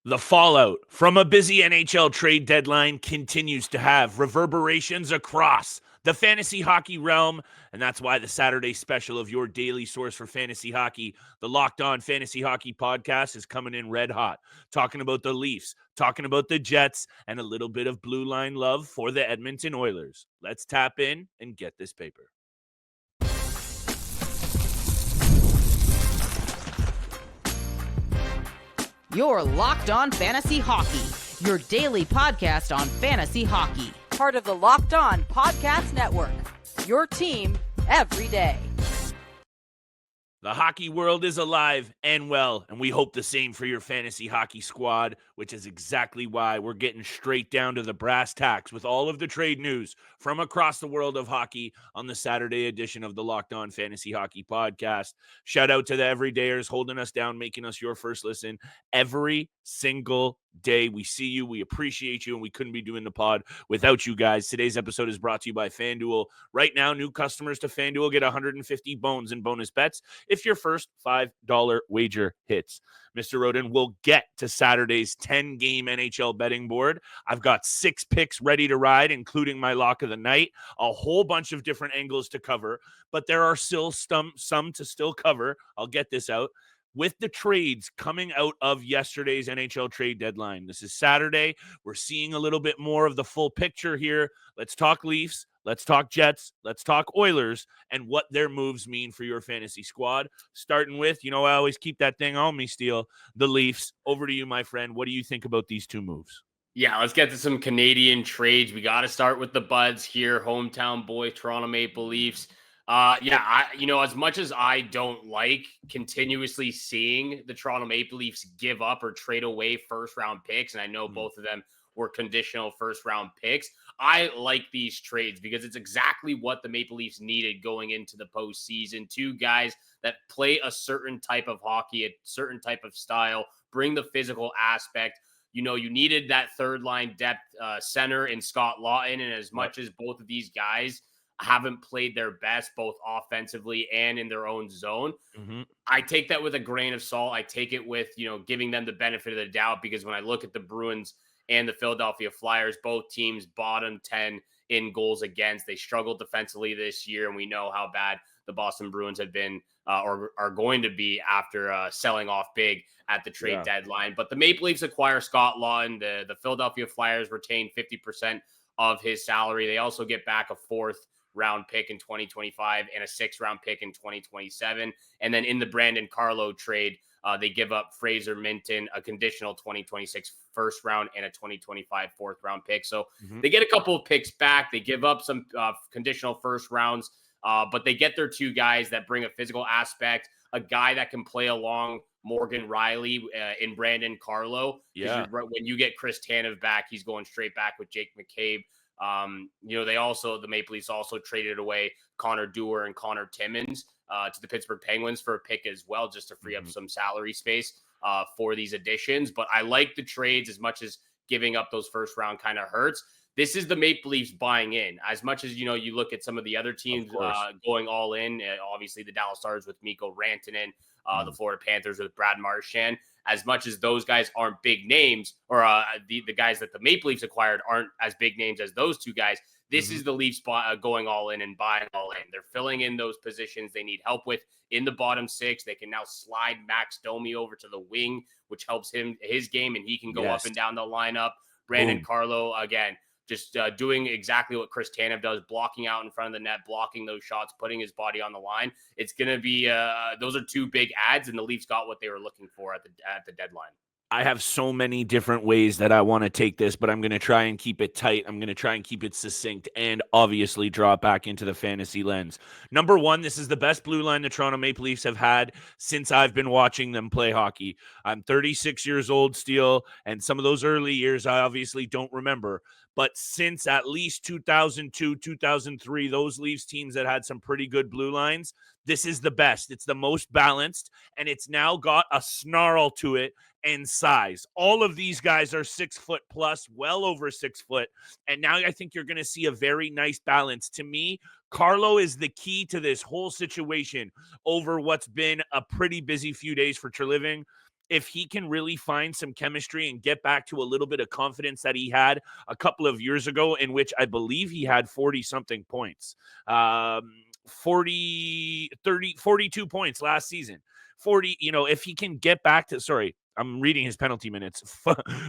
The fallout from a busy NHL trade deadline continues to have reverberations across the fantasy hockey realm, and that's why the Saturday special of your daily source for fantasy hockey, the Locked On Fantasy Hockey Podcast, is coming in red hot, talking about the Leafs, talking about the Jets, and a little bit of blue line love for the Edmonton Oilers. Let's tap in and get this paper. You're Locked On Fantasy Hockey, your daily podcast on fantasy hockey. Part of the Locked On Podcast Network, your team every day. The hockey world is alive and well, and we hope the same for your fantasy hockey squad, which is exactly why we're getting straight down to the brass tacks with all of the trade news from across the world of hockey on the Saturday edition of the Locked On Fantasy Hockey Podcast. Shout out to the everydayers holding us down, making us your first listen every single day. We see you, we appreciate you, and we couldn't be doing the pod without you guys. Today's episode is brought to you by FanDuel. Right now, new customers to FanDuel get 150 bones in bonus bets if your first $5 wager hits. Mr. Roden, we'll get to Saturday's 10-game NHL betting board. I've got 6 picks ready to ride, including my lock of the night, a whole bunch of different angles to cover, but there are still some to still cover. I'll get this out. With the trades coming out of yesterday's NHL trade deadline. This is Saturday. We're seeing a little bit more of the full picture here. Let's talk Leafs. Let's talk Jets. Let's talk Oilers and what their moves mean for your fantasy squad. Starting with, I always keep that thing on me, Steele, the Leafs. Over to you, my friend. What do you think about these two moves? Yeah, let's get to some Canadian trades. We got to start with the Buds here, hometown boys, Toronto Maple Leafs. As much as I don't like continuously seeing the Toronto Maple Leafs give up or trade away first-round picks, and I know both of them were conditional first-round picks, I like these trades because it's exactly what the Maple Leafs needed going into the postseason. Two guys that play a certain type of hockey, a certain type of style, bring the physical aspect. You needed that third-line depth center in Scott Laughton, and as much as both of these guys haven't played their best both offensively and in their own zone. I take that with a grain of salt. I take it with, giving them the benefit of the doubt, because when I look at the Bruins and the Philadelphia Flyers, both teams bottom 10 in goals against. They struggled defensively this year, and we know how bad the Boston Bruins have been or are going to be after selling off big at the trade deadline. But the Maple Leafs acquire Scott Laughton. The Philadelphia Flyers retain 50% of his salary. They also get back a 4th round pick in 2025 and a 6th round pick in 2027. And then in the Brandon Carlo trade, they give up Fraser Minton, a conditional 2026 first round and a 2025 4th round pick. So they get a couple of picks back. They give up some conditional first rounds, but they get their 2 guys that bring a physical aspect, a guy that can play along Morgan Riley in Brandon Carlo. Yeah. When you get Chris Tanev back, he's going straight back with Jake McCabe. The Maple Leafs also traded away Connor Dewar and Connor Timmins to the Pittsburgh Penguins for a pick as well, just to free up some salary space for these additions. But I like the trades as much as giving up those first round kind of hurts. This is the Maple Leafs buying in. As much as, you look at some of the other teams going all in, obviously the Dallas Stars with Mikko Rantanen, the Florida Panthers with Brad Marchand. As much as those guys aren't big names, or the guys that the Maple Leafs acquired aren't as big names as those 2 guys, this is the Leafs going all in and buying all in. They're filling in those positions they need help with in the bottom 6. They can now slide Max Domi over to the wing, which helps his game, and he can go up and down the lineup. Brandon Carlo, again, just doing exactly what Chris Tanev does, blocking out in front of the net, blocking those shots, putting his body on the line. It's going to be those are 2 big adds, and the Leafs got what they were looking for at the deadline. I have so many different ways that I want to take this, but I'm going to try and keep it tight. I'm going to try and keep it succinct and obviously draw it back into the fantasy lens. Number 1, this is the best blue line the Toronto Maple Leafs have had since I've been watching them play hockey. I'm 36 years old, Steele, and some of those early years I obviously don't remember. But since at least 2002, 2003, those Leafs teams that had some pretty good blue lines, this is the best. It's the most balanced, and it's now got a snarl to it and size. All of these guys are 6 foot plus, well over 6 foot. And now I think you're going to see a very nice balance. To me, Carlo is the key to this whole situation over what's been a pretty busy few days for Treliving. if he can really find some chemistry and get back to a little bit of confidence that he had a couple of years ago, in which I believe he had 40-something points, 42 points last season. 40, if he can get back to, sorry, I'm reading his penalty minutes,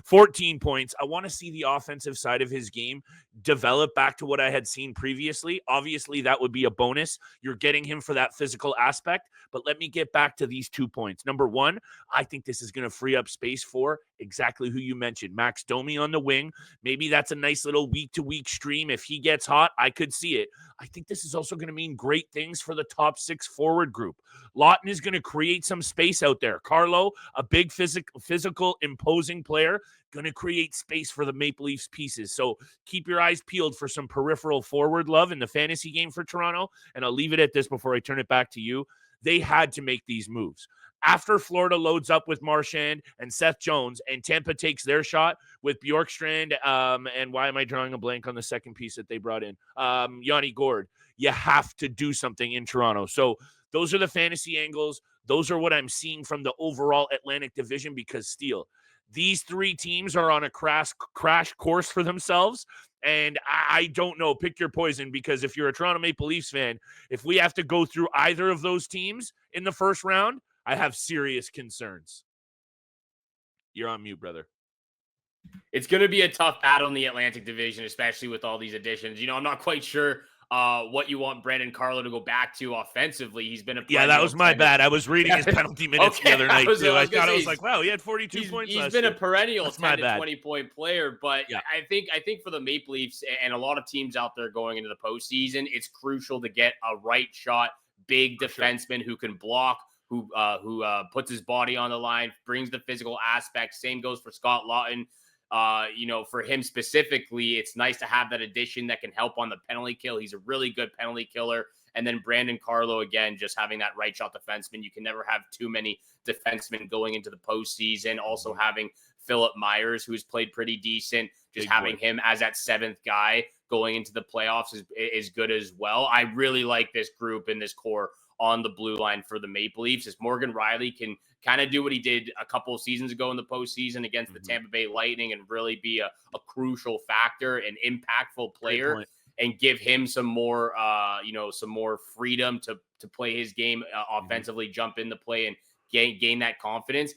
14 points. I want to see the offensive side of his game develop back to what I had seen previously. Obviously, that would be a bonus. You're getting him for that physical aspect, but let me get back to these 2 points. Number one, I think this is going to free up space for exactly who you mentioned, Max Domi on the wing. Maybe that's a nice little week-to-week stream. If he gets hot, I could see it. I think this is also going to mean great things for the top 6 forward group. Laughton is going to create some space out there. Carlo, a big physical, imposing player, going to create space for the Maple Leafs pieces. So keep your eyes peeled for some peripheral forward love in the fantasy game for Toronto. And I'll leave it at this before I turn it back to you. They had to make these moves. After Florida loads up with Marchand and Seth Jones, and Tampa takes their shot with Bjorkstrand, and why am I drawing a blank on the second piece that they brought in? Yanni Gourde. You have to do something in Toronto. So those are the fantasy angles. Those are what I'm seeing from the overall Atlantic Division, because Steele, these 3 teams are on a crash course for themselves. And I don't know, pick your poison, because if you're a Toronto Maple Leafs fan, if we have to go through either of those teams in the first round, I have serious concerns. You're on mute, brother. It's going to be a tough battle in the Atlantic Division, especially with all these additions. I'm not quite sure what you want Brandon Carlo to go back to offensively. He's been that was my bad. I was reading his penalty minutes the other night, too. I thought, I was like, wow, he had 42 points last year. He's been a perennial That's 10 to 20-point player, but I think for the Maple Leafs and a lot of teams out there going into the postseason, it's crucial to get a right shot, big defenseman who can block, who puts his body on the line, brings the physical aspect. Same goes for Scott Laughton. For him specifically, it's nice to have that addition that can help on the penalty kill. He's a really good penalty killer. And then Brandon Carlo, again, just having that right shot defenseman. You can never have too many defensemen going into the postseason. Also having Philip Myers, who's played pretty decent, just having him as that 7th guy going into the playoffs is good as well. I really like this group and this core on the blue line for the Maple Leafs, as Morgan Rielly can kind of do what he did a couple of seasons ago in the postseason against the Tampa Bay Lightning and really be a crucial factor, an impactful player, and give him some more, some more freedom to play his game offensively, jump into play and gain that confidence.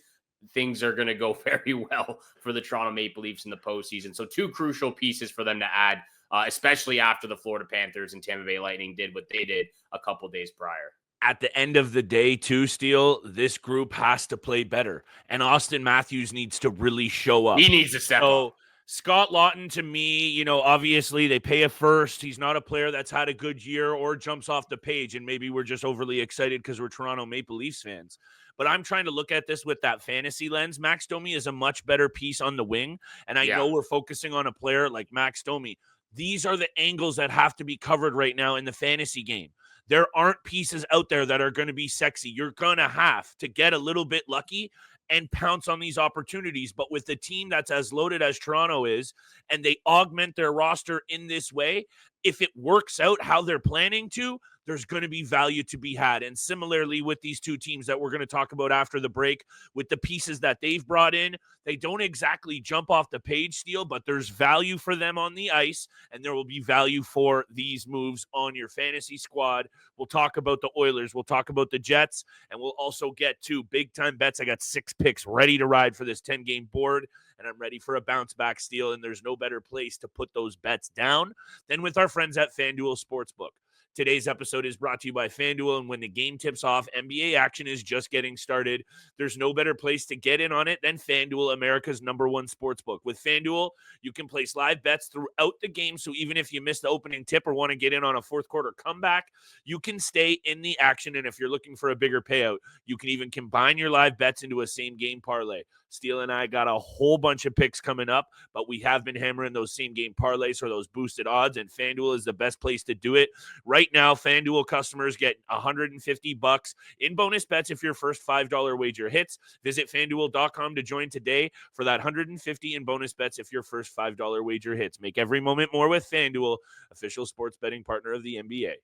Things are going to go very well for the Toronto Maple Leafs in the postseason. So 2 crucial pieces for them to add, especially after the Florida Panthers and Tampa Bay Lightning did what they did a couple days prior. At the end of the day, too, Steele, this group has to play better. And Austin Matthews needs to really show up. He needs to step up. Scott Laughton, to me, obviously they pay a first. He's not a player that's had a good year or jumps off the page, and maybe we're just overly excited because we're Toronto Maple Leafs fans. But I'm trying to look at this with that fantasy lens. Max Domi is a much better piece on the wing, and I know we're focusing on a player like Max Domi. These are the angles that have to be covered right now in the fantasy game. There aren't pieces out there that are going to be sexy. You're going to have to get a little bit lucky and pounce on these opportunities. But with the team that's as loaded as Toronto is, and they augment their roster in this way, if it works out how they're planning to, there's going to be value to be had. And similarly with these 2 teams that we're going to talk about after the break, with the pieces that they've brought in, they don't exactly jump off the page, Steele, but there's value for them on the ice, and there will be value for these moves on your fantasy squad. We'll talk about the Oilers, we'll talk about the Jets, and we'll also get to big-time bets. I got 6 picks ready to ride for this 10-game board, and I'm ready for a bounce-back, Steele, and there's no better place to put those bets down than with our friends at FanDuel Sportsbook. Today's episode is brought to you by FanDuel, and when the game tips off, NBA action is just getting started. There's no better place to get in on it than FanDuel, America's #1 sportsbook. With FanDuel, you can place live bets throughout the game, so even if you miss the opening tip or want to get in on a fourth-quarter comeback, you can stay in the action, and if you're looking for a bigger payout, you can even combine your live bets into a same-game parlay. Steele and I got a whole bunch of picks coming up, but we have been hammering those same-game parlays or those boosted odds, and FanDuel is the best place to do it. Right now, FanDuel customers get $150 in bonus bets if your first $5 wager hits. Visit FanDuel.com to join today for that $150 in bonus bets if your first $5 wager hits. Make every moment more with FanDuel, official sports betting partner of the NBA.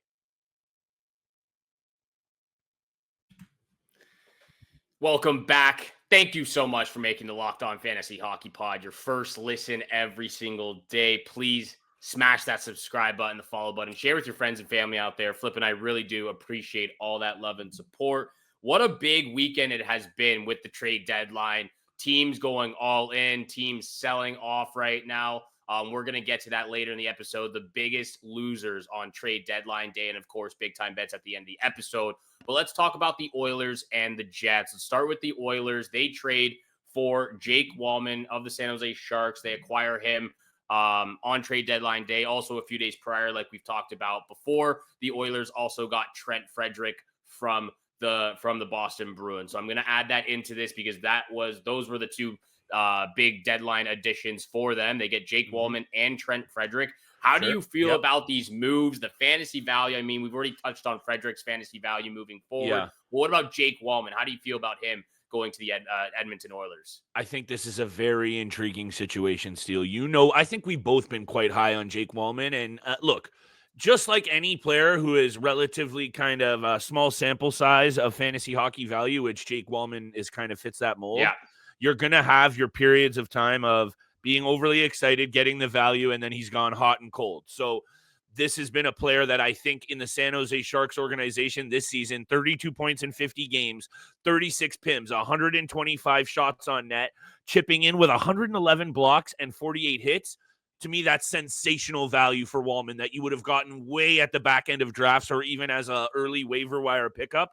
Welcome back Thank you so much for making the Locked On Fantasy Hockey Pod your first listen every single day. Please smash that subscribe button, the follow button, share with your friends and family out there. Flip and I really do appreciate all that love and support. What a big weekend it has been with the trade deadline. Teams going all in, teams selling off right now. We're going to get to that later in the episode. The biggest losers on trade deadline day, and of course, big time bets at the end of the episode. But let's talk about the Oilers and the Jets. Let's start with the Oilers. They trade for Jake Walman of the San Jose Sharks. They acquire him on trade deadline day. Also, a few days prior, like we've talked about before, the Oilers also got Trent Frederick from the Boston Bruins. So I'm going to add that into this because those were the two big deadline additions for them. They get Jake Walman and Trent Frederick. How do you feel about these moves, the fantasy value? I mean, we've already touched on Frederick's fantasy value moving forward. Yeah. Well, what about Jake Walman? How do you feel about him going to the Edmonton Oilers? I think this is a very intriguing situation, Steele. I think we've both been quite high on Jake Walman. And look, just like any player who is relatively kind of a small sample size of fantasy hockey value, which Jake Walman is kind of fits that mold, you're going to have your periods of time of being overly excited, getting the value, and then he's gone hot and cold. So this has been a player that I think in the San Jose Sharks organization this season, 32 points in 50 games, 36 PIMs, 125 shots on net, chipping in with 111 blocks and 48 hits. To me, that's sensational value for Walman that you would have gotten way at the back end of drafts or even as an early waiver wire pickup.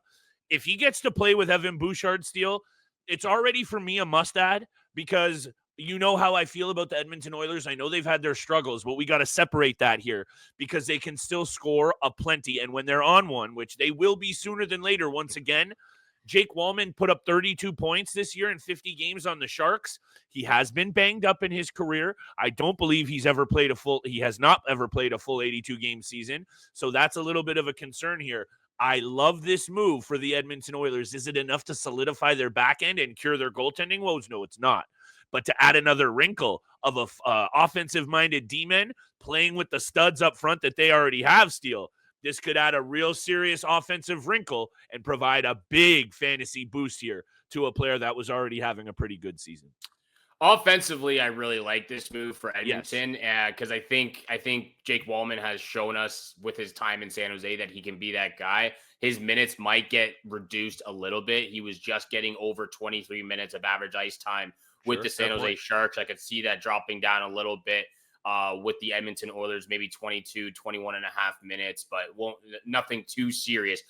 If he gets to play with Evan Bouchard, Steele, it's already for me a must add because you know how I feel about the Edmonton Oilers. I know they've had their struggles, but we got to separate that here because they can still score a plenty. And when they're on one, which they will be sooner than later, once again, Jake Walman put up 32 points this year in 50 games on the Sharks. He has been banged up in his career. I don't believe he has not ever played a full 82 game season. So that's a little bit of a concern here. I love this move for the Edmonton Oilers. Is it enough to solidify their back end and cure their goaltending woes? No, it's not. But to add another wrinkle of a offensive-minded D-men playing with the studs up front that they already have, Steele, this could add a real serious offensive wrinkle and provide a big fantasy boost here to a player that was already having a pretty good season. Offensively, I really like this move for Edmonton because I think Jake Walman has shown us with his time in San Jose that he can be that guy. His minutes might get reduced a little bit. He was just getting over 23 minutes of average ice time with the San Jose Sharks. I could see that dropping down a little bit with the Edmonton Oilers, maybe 21 and a half minutes, but nothing too serious.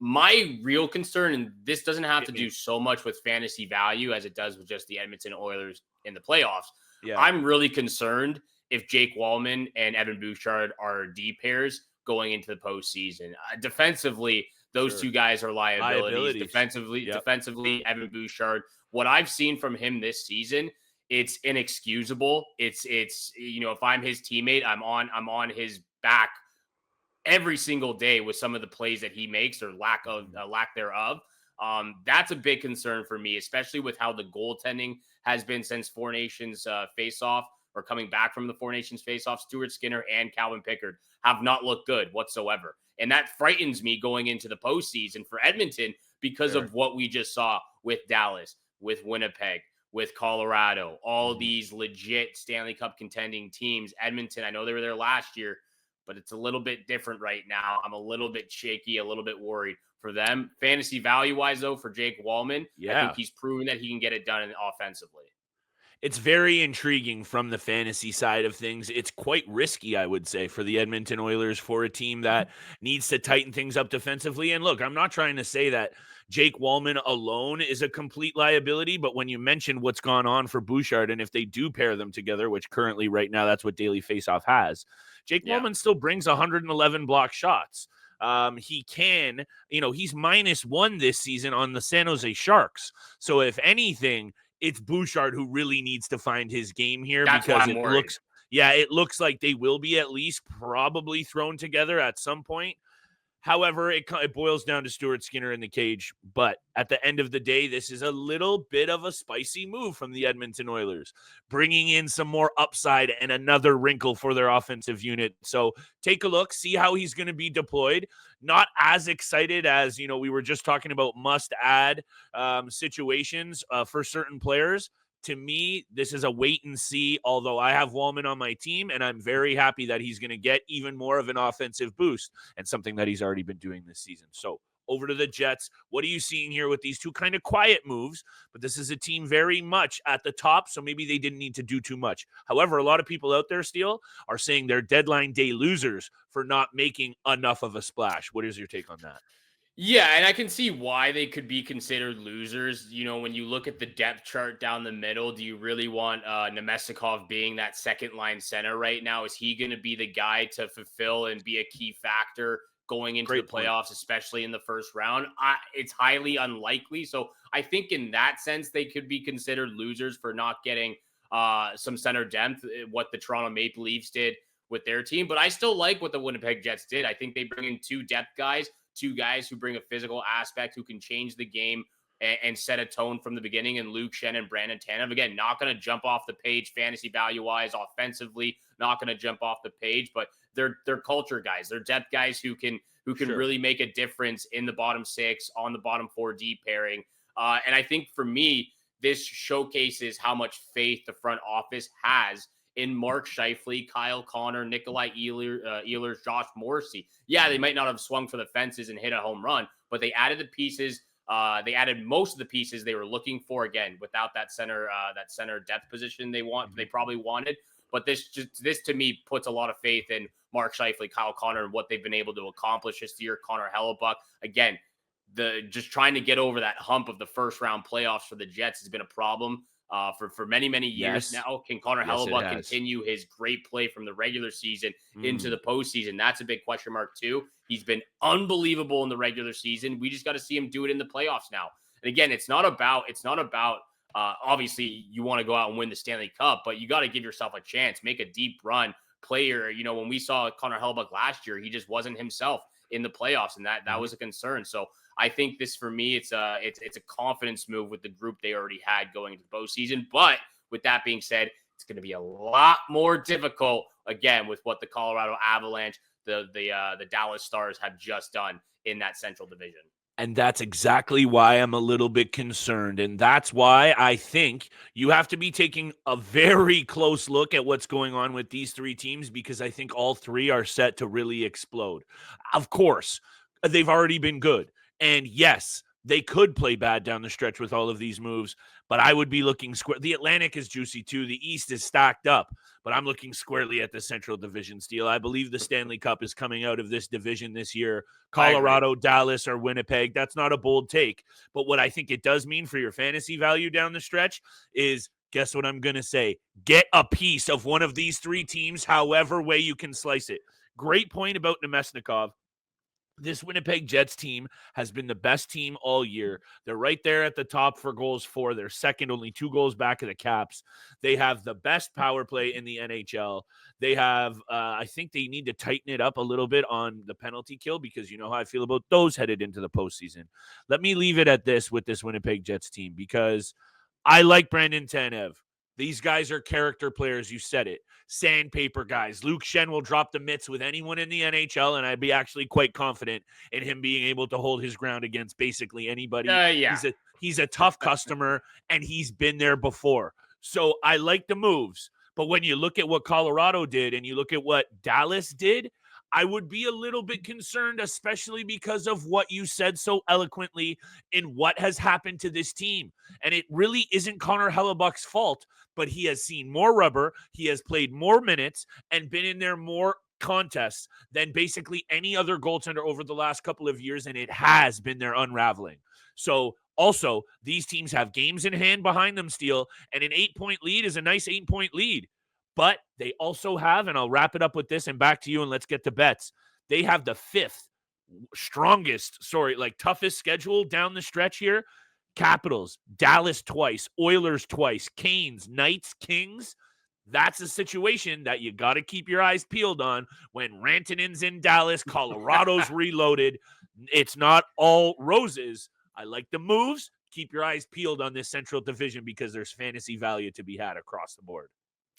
My real concern, and this doesn't have to do so much with fantasy value as it does with just the Edmonton Oilers in the playoffs. Yeah. I'm really concerned if Jake Walman and Evan Bouchard are D pairs going into the postseason. Defensively, those two guys are liabilities. Defensively, Evan Bouchard. What I've seen from him this season, it's inexcusable. It's if I'm his teammate, I'm on his back every single day with some of the plays that he makes or lack thereof. That's a big concern for me, especially with how the goaltending has been since Four Nations face-off or coming back from the Four Nations face-off. Stuart Skinner and Calvin Pickard have not looked good whatsoever. And that frightens me going into the postseason for Edmonton because of what we just saw with Dallas, with Winnipeg, with Colorado, all these legit Stanley Cup contending teams. Edmonton, I know they were there last year, but it's a little bit different right now. I'm a little bit shaky, a little bit worried for them. Fantasy value-wise, though, for Jake Walman, I think he's proven that he can get it done offensively. It's very intriguing from the fantasy side of things. It's quite risky, I would say, for the Edmonton Oilers, for a team that needs to tighten things up defensively. And look, I'm not trying to say that Jake Walman alone is a complete liability, but when you mentioned what's gone on for Bouchard, and if they do pair them together, which currently right now that's what Daily Faceoff has, Jake Walman still brings 111 block shots. He can, he's -1 this season on the San Jose Sharks. So if anything, it's Bouchard who really needs to find his game here. That's because it looks like they will be at least probably thrown together at some point. However, it boils down to Stuart Skinner in the cage. But at the end of the day, this is a little bit of a spicy move from the Edmonton Oilers, bringing in some more upside and another wrinkle for their offensive unit. So take a look, see how he's going to be deployed. Not as excited as, we were just talking about must-add situations for certain players. To me, this is a wait and see, although I have Walman on my team, and I'm very happy that he's going to get even more of an offensive boost and something that he's already been doing this season. So over to the Jets. What are you seeing here with these two kind of quiet moves? But this is a team very much at the top, so maybe they didn't need to do too much. However, a lot of people out there, Steele, are saying they're deadline day losers for not making enough of a splash. What is your take on that? Yeah, and I can see why they could be considered losers. When you look at the depth chart down the middle, do you really want Nemestikov being that second line center right now? Is he going to be the guy to fulfill and be a key factor going into the playoffs, especially in the first round? It's highly unlikely. So I think in that sense, they could be considered losers for not getting some center depth, what the Toronto Maple Leafs did with their team. But I still like what the Winnipeg Jets did. I think they bring in two depth guys, two guys who bring a physical aspect, who can change the game and set a tone from the beginning. And Luke Shen and Brandon Tanev, again, not going to jump off the page fantasy value-wise, offensively, not going to jump off the page, but they're culture guys. They're depth guys who can really make a difference in the bottom six, on the bottom 4D pairing. And I think for me, this showcases how much faith the front office has in Mark Scheifele, Kyle Connor, Nikolai Ehlers, Josh Morrissey. Yeah, they might not have swung for the fences and hit a home run, but they added the pieces. They added most of the pieces they were looking for, again, without that center depth position they probably wanted. But this to me puts a lot of faith in Mark Scheifele, Kyle Connor, and what they've been able to accomplish this year. Connor Hellebuck, again, just trying to get over that hump of the first round playoffs for the Jets has been a problem for many, many years now. Can Connor Hellebuck continue his great play from the regular season into the postseason? That's a big question mark too. He's been unbelievable in the regular season. We just got to see him do it in the playoffs now. And again, it's not about obviously you want to go out and win the Stanley Cup, but you got to give yourself a chance, make a deep run. Player, when we saw Connor Hellebuck last year, he just wasn't himself in the playoffs, and that was a concern. So I think this, for me, it's a confidence move with the group they already had going into the postseason. But with that being said, it's going to be a lot more difficult, again, with what the Colorado Avalanche, the Dallas Stars have just done in that Central Division. And that's exactly why I'm a little bit concerned. And that's why I think you have to be taking a very close look at what's going on with these three teams, because I think all three are set to really explode. Of course, they've already been good. And yes, they could play bad down the stretch with all of these moves, but I would be looking square. The Atlantic is juicy too. The East is stacked up, but I'm looking squarely at the Central Division, Steele. I believe the Stanley Cup is coming out of this division this year. Colorado, Dallas, or Winnipeg. That's not a bold take, but what I think it does mean for your fantasy value down the stretch is, guess what I'm going to say? Get a piece of one of these three teams, however way you can slice it. Great point about Nemestikov. This Winnipeg Jets team has been the best team all year. They're right there at the top for goals for. They're second, only 2 goals back of the Caps. They have the best power play in the NHL. They have, I think they need to tighten it up a little bit on the penalty kill, because you know how I feel about those headed into the postseason. Let me leave it at this with this Winnipeg Jets team, because I like Brandon Tanev. These guys are character players. You said it. Sandpaper guys. Luke Shen will drop the mitts with anyone in the NHL, and I'd be actually quite confident in him being able to hold his ground against basically anybody. He's a tough customer, and he's been there before. So I like the moves. But when you look at what Colorado did and you look at what Dallas did, I would be a little bit concerned, especially because of what you said so eloquently in what has happened to this team. And it really isn't Connor Hellebuck's fault, but he has seen more rubber, he has played more minutes, and been in there more contests than basically any other goaltender over the last couple of years, and it has been their unraveling. So also, these teams have games in hand behind them, Steele, and an 8-point lead is a nice 8-point lead. But they also have, and I'll wrap it up with this and back to you and let's get to bets. They have the toughest schedule down the stretch here. Capitals, Dallas twice, Oilers twice, Canes, Knights, Kings. That's a situation that you got to keep your eyes peeled on when Rantanen's in Dallas, Colorado's reloaded. It's not all roses. I like the moves. Keep your eyes peeled on this Central Division because there's fantasy value to be had across the board.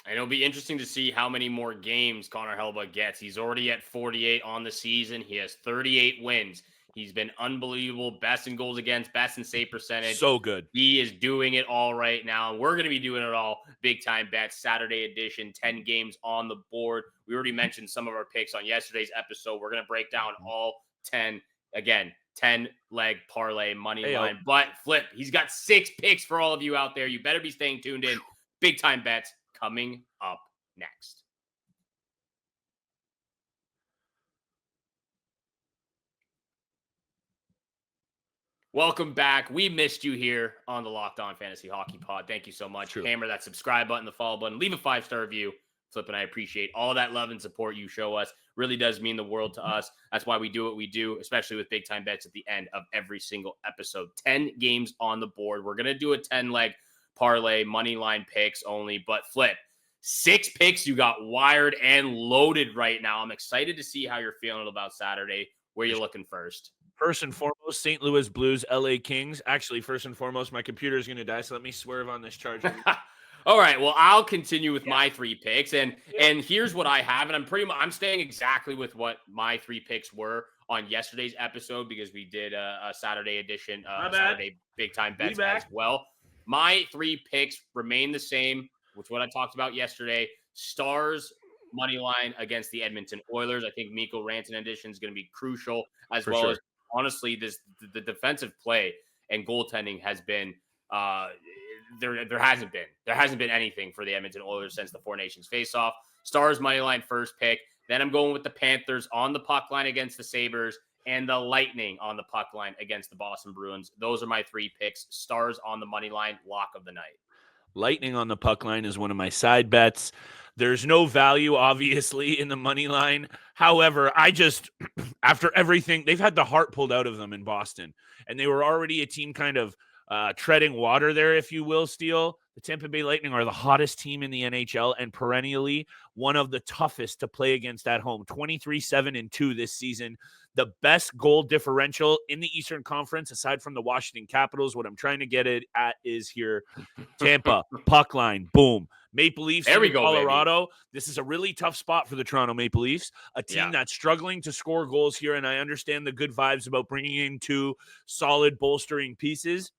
And it'll be interesting to see how many more games Connor Hellebuyck gets. He's already at 48 on the season. He has 38 wins. He's been unbelievable. Best in goals against, best in save percentage. So good. He is doing it all right now. We're going to be doing it all. Big time bets, Saturday edition, 10 games on the board. We already mentioned some of our picks on yesterday's episode. We're going to break down all 10, again, 10-leg parlay money line. But Flip, he's got 6 picks for all of you out there. You better be staying tuned in. Big time bets coming up next. Welcome back. We missed you here on the Locked On Fantasy Hockey Pod. Thank you so much. True. Hammer that subscribe button, the follow button, leave a 5-star review. Flip and I appreciate all that love and support you show us. Really does mean the world to us. That's why we do what we do, especially with big time bets at the end of every single episode. 10 games on the board. We're going to do a 10-leg parlay, money line picks only, but Flip, 6 picks you got wired and loaded right now. I'm excited to see how you're feeling about Saturday. Where you looking first? First and foremost, St. Louis Blues, LA Kings. Actually, first and foremost, my computer is going to die, so let me swerve on this charge. All right, well, I'll continue with my 3 picks, and here's what I have, and I'm staying exactly with what my 3 picks were on yesterday's episode because we did a Saturday edition, Saturday big time bets as well. My 3 picks remain the same, which what I talked about yesterday. Stars money line against the Edmonton Oilers. I think Mikko Rantanen addition is going to be crucial, as For well sure. as honestly, the defensive play and goaltending has been there hasn't been anything for the Edmonton Oilers since the Four Nations face-off. Stars money line first pick. Then I'm going with the Panthers on the puck line against the Sabres and the Lightning on the puck line against the Boston Bruins. Those are my 3 picks. Stars on the money line, lock of the night. Lightning on the puck line is one of my side bets. There's no value, obviously, in the money line. However, I just, after everything, they've had the heart pulled out of them in Boston, and they were already a team kind of treading water there, if you will, Steele. The Tampa Bay Lightning are the hottest team in the NHL and perennially one of the toughest to play against at home. 23-7-2 this season. The best goal differential in the Eastern Conference, aside from the Washington Capitals. What I'm trying to get at is here, Tampa, puck line, boom. Maple Leafs There we in go, Colorado. Baby. This is a really tough spot for the Toronto Maple Leafs, a team that's struggling to score goals here, and I understand the good vibes about bringing in 2 solid bolstering pieces.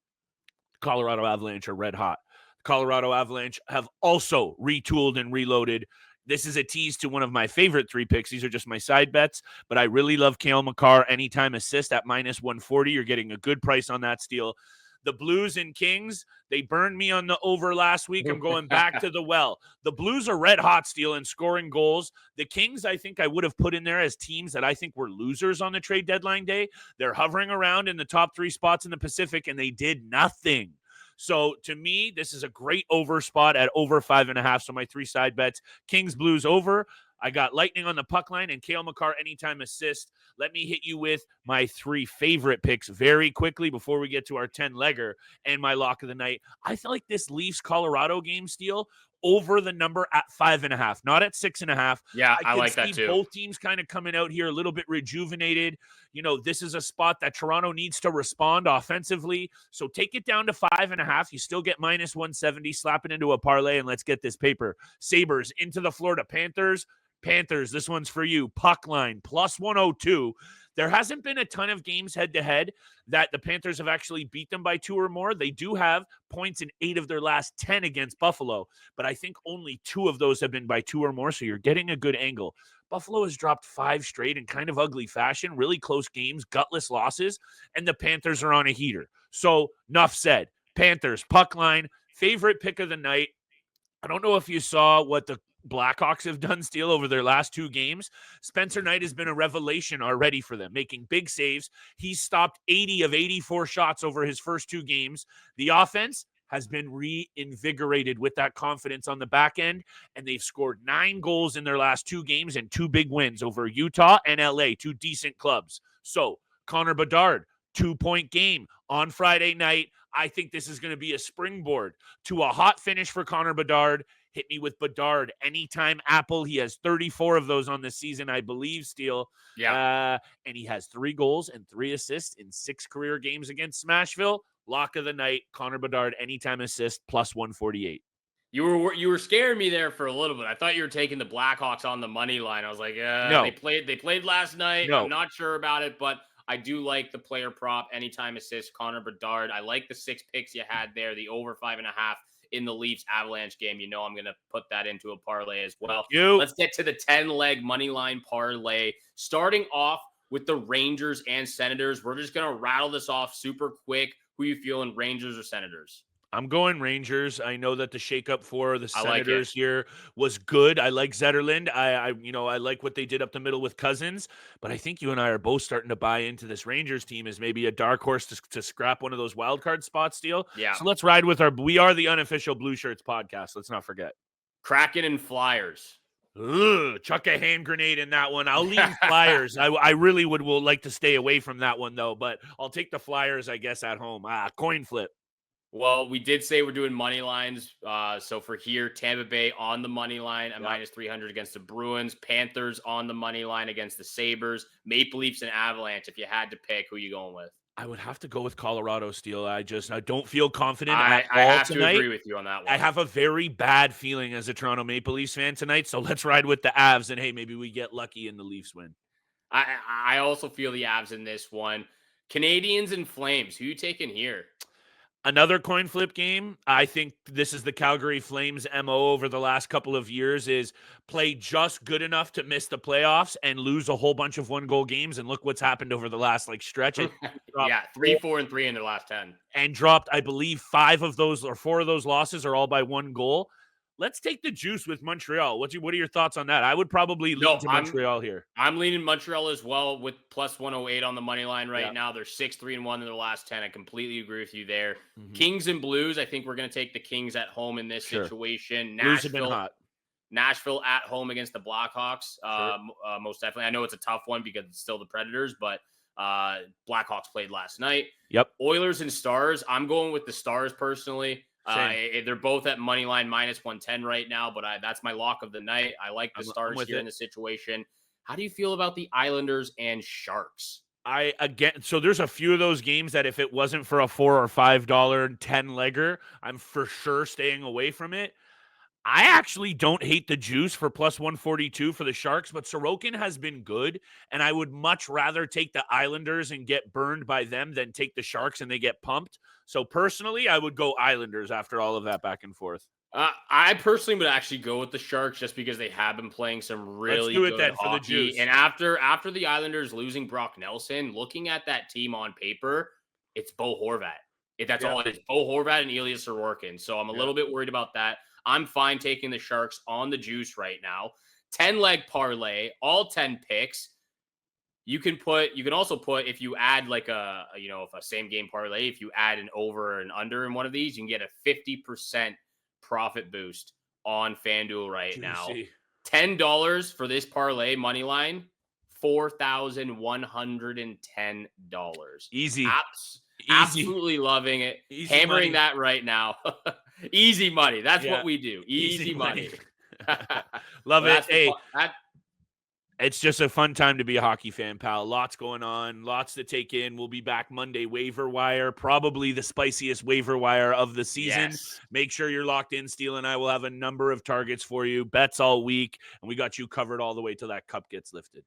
Colorado Avalanche are red hot. Colorado Avalanche have also retooled and reloaded. This is a tease to one of my favorite 3 picks. These are just my side bets, but I really love Cale Makar anytime assist at -140. You're getting a good price on that steal. The Blues and Kings, they burned me on the over last week. I'm going back to the well. The Blues are red hot, Steele, and scoring goals. The Kings, I think I would have put in there as teams that I think were losers on the trade deadline day. They're hovering around in the top 3 spots in the Pacific, and they did nothing. So to me, this is a great over spot at over 5.5. So my 3 side bets, Kings, Blues over. I got Lightning on the puck line and Cale Makar anytime assist. Let me hit you with my 3 favorite picks very quickly before we get to our 10-legger and my lock of the night. I feel like this Leafs-Colorado game, Steele, over the number at 5.5, not at 6.5. Yeah, I like that too. Both teams kind of coming out here a little bit rejuvenated. You know, this is a spot that Toronto needs to respond offensively. So take it down to 5.5. You still get -170. Slap it into a parlay and let's get this paper. Sabres into the Florida Panthers. Panthers, this one's for you. Puck line +102. There hasn't been a ton of games head-to-head that the Panthers have actually beat them by 2 or more. They do have points in 8 of their last 10 against Buffalo, but I think only 2 of those have been by 2 or more, so you're getting a good angle. Buffalo has dropped 5 straight in kind of ugly fashion, really close games, gutless losses, and the Panthers are on a heater. So, enough said. Panthers, puck line, favorite pick of the night. I don't know if you saw what the Blackhawks have done, Steele, over their last 2 games. Spencer Knight has been a revelation already for them, making big saves. He's stopped 80 of 84 shots over his first 2 games. The offense has been reinvigorated with that confidence on the back end, and they've scored 9 goals in their last 2 games and 2 big wins over Utah and LA, 2 decent clubs. So, Connor Bedard, 2-point game on Friday night. I think this is going to be a springboard to a hot finish for Connor Bedard. Hit me with Bedard anytime Apple. He has 34 of those on the season, I believe, Steele. Yeah. And he has 3 goals and 3 assists in 6 career games against Smashville. Lock of the night, Connor Bedard, anytime assist, plus 148. You were scaring me there for a little bit. I thought you were taking the Blackhawks on the money line. I was like, No. they played last night. No. I'm not sure about it, but I do like the player prop, anytime assist, Connor Bedard. I like the 6 picks you had there, the over 5.5 in the Leafs Avalanche game. You know I'm going to put that into a parlay as well. Let's get to the 10-leg money line parlay. Starting off with the Rangers and Senators. We're just going to rattle this off super quick. Who you feeling, Rangers or Senators? I'm going Rangers. I know that the shakeup for the Senators like here was good. I like Zetterlund. I like what they did up the middle with Cousins, but I think you and I are both starting to buy into this Rangers team as maybe a dark horse to scrap one of those wild card spots, Steele. Yeah. So let's ride with we are the unofficial Blue Shirts podcast. Let's not forget. Kraken and Flyers. Chuck a hand grenade in that one. I'll lean Flyers. I really would like to stay away from that one though, but I'll take the Flyers, I guess, at home. Coin flip. Well, we did say we're doing money lines. So for here, Tampa Bay on the money line at minus 300 against the Bruins. Panthers on the money line against the Sabres. Maple Leafs and Avalanche. If you had to pick, who you going with? I would have to go with Colorado, Steele. I don't feel confident I all have tonight. to agree with you on that one. I have a very bad feeling as a Toronto Maple Leafs fan tonight, so let's ride with the Avs, and hey, maybe we get lucky and the Leafs win. I also feel the Avs in this one. Canadians and Flames. Who you taking here? Another coin flip game. I think this is the Calgary Flames MO over the last couple of years is play just good enough to miss the playoffs and lose a whole bunch of 1-goal games. And look what's happened over the last stretch. Yeah, 3, 4, and 3 in their last 10. And dropped, I believe, 5 of those or 4 of those losses are all by 1 goal. Let's take the juice with Montreal. What are your thoughts on that? I would probably lean to Montreal here. I'm leaning Montreal as well with plus 108 on the money line right now. They're 6-3-1 in their last 10. I completely agree with you there. Mm-hmm. Kings and Blues. I think we're going to take the Kings at home in this situation. Blues have been hot. Nashville at home against the Blackhawks. Most definitely. I know it's a tough one because it's still the Predators, but Blackhawks played last night. Yep. Oilers and Stars. I'm going with the Stars personally. They're both at money line minus 110 right now, but that's my lock of the night. I like the Stars here in the situation. How do you feel about the Islanders and Sharks? So there's a few of those games that if it wasn't for a $4 or $5 10-legger, I'm for sure staying away from it. I actually don't hate the juice for plus 142 for the Sharks, but Sorokin has been good, and I would much rather take the Islanders and get burned by them than take the Sharks and they get pumped. So personally, I would go Islanders after all of that back and forth. I personally would actually go with the Sharks just because they have been playing some really good hockey. For the juice. And after the Islanders losing Brock Nelson, looking at that team on paper, it's Bo Horvat. That's all it is. Bo Horvat and Ilya Sorokin. So I'm a little bit worried about that. I'm fine taking the Sharks on the juice right now. 10-leg parlay, all 10 picks. You can also put, if you add like a same game parlay, if you add an over and under in one of these, you can get a 50% profit boost on FanDuel right now. $10 for this parlay money line, $4,110. Easy. Absolutely loving it. Easy Hammering money. that right now. Easy money. That's what we do. Easy money. Love it. Hey, it's just a fun time to be a hockey fan, pal. Lots going on, lots to take in. We'll be back Monday, waiver wire, probably the spiciest waiver wire of the season. Yes. Make sure you're locked in. Steele and I will have a number of targets for you, bets all week, and we got you covered all the way till that cup gets lifted.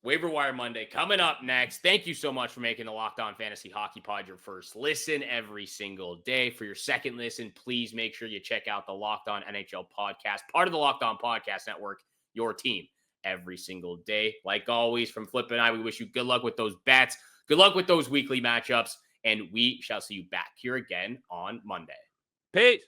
Waiver Wire Monday coming up next. Thank you so much for making the Locked On Fantasy Hockey Pod your first listen every single day. For your second listen, please make sure you check out the Locked On NHL podcast, part of the Locked On Podcast Network, your team every single day. Like always, from Flip and I, we wish you good luck with those bets, good luck with those weekly matchups, and we shall see you back here again on Monday. Peace.